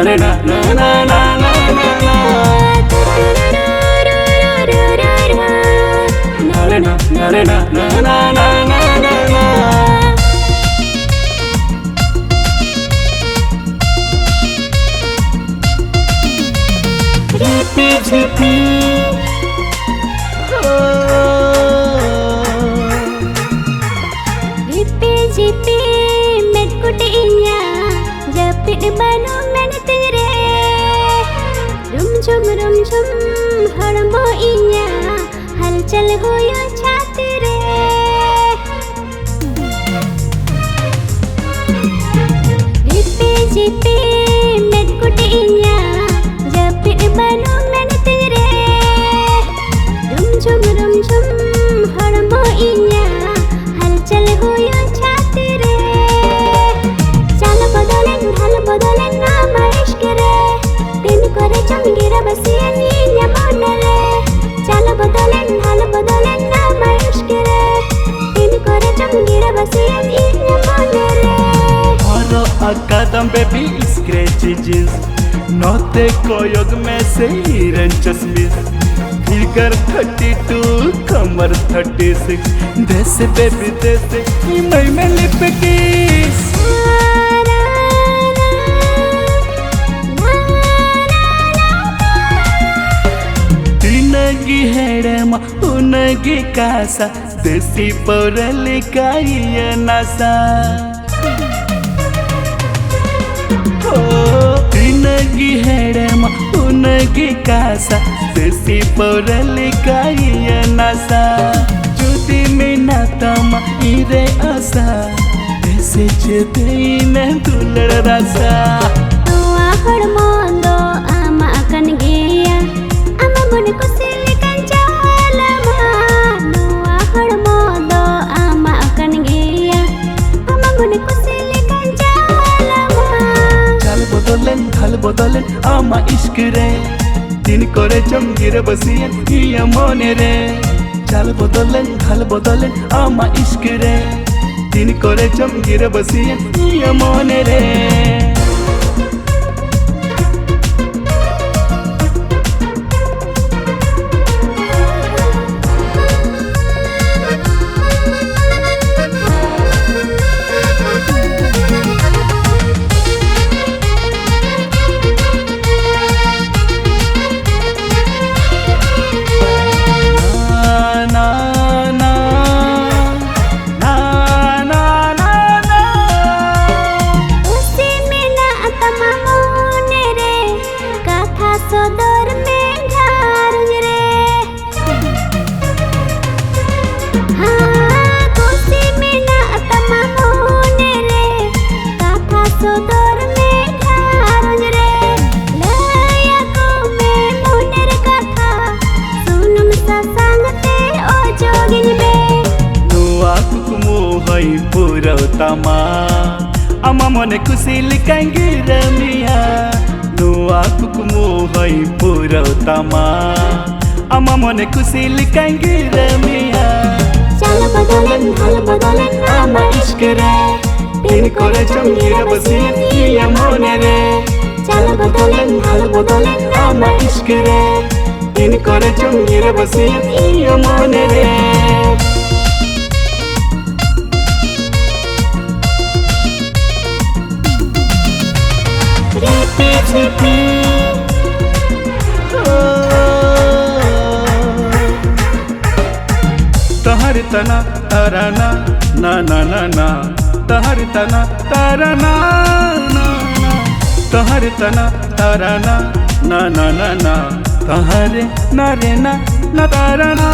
रे ना ना ना ना ना ना ना रे ना रे ना ना ना ना ना ना ना झिपी झिपी झिपी झिपी मेटकुटिnya japit banu menetire rum झुम हड़मो इnya हलचल होयो छाती रे झिपी झिपी मेटकुटिnya japit banu menetire rum झुम हड़मो इnya हलचल होयो छाती रे चाल बदलें नाम इश्क रे दिन करे चमगीरा बसियन इnya मन रे चाल बदलें नाम इश्क रे दिन करे चमगीरा बसियन इnya मन रे Oro akadam baby scratchy jeans Note koyog में से हिरन चश्मिश फिगर 32 कमर 36 देसे बेबी देसे मई में लिप किस तिनगी हेड़मा उनगी कासा देसी पौरल काइया नासा तिनगी हेड़मा उनगी कासा देसी पौरल काइया नासा जुदी में नातमा इरे आसा ऐसे चेते ने दुलड़ रासा Tua hormondo ama akan gaya ama mun kusilikan jalama Tua hormondo ama akan gaya ama mun kusilikan jalama ढल बदलें आमा इश्क रे दिन करे चमगीर बसियन इया मोने रे चाल बदलें ढल बदलें आमा इश्क रे दिन करे चमगीर बसियन इया मोने रे सदर में घर रे हाँ खुशी में ना तमामोने रे काथा सदर में घर रे लया को में मोनेर कथा सुनम सा संगते ओ जोगिन बे नुआ कुकुमु हई पुरौतमा अमा मने खुशी लिखाएंगे रमिया नुआ कुकुमु हई पुरौतमा अमा मने खुशी लिखाएंगे रमिया चाल बदलें नाम इश्क रे दिन करे चमगीर बसियन इया मोने रे चाल बदलें नाम इश्क रे दिन करे चमगीर बसियन इया मोने रे झिपी झिपी तहर तना ताराना ना ना ना ना तहर तना ताराना ना ना तहर तना ताराना ना ना ना ना तहरे ना रे ना ना ताराना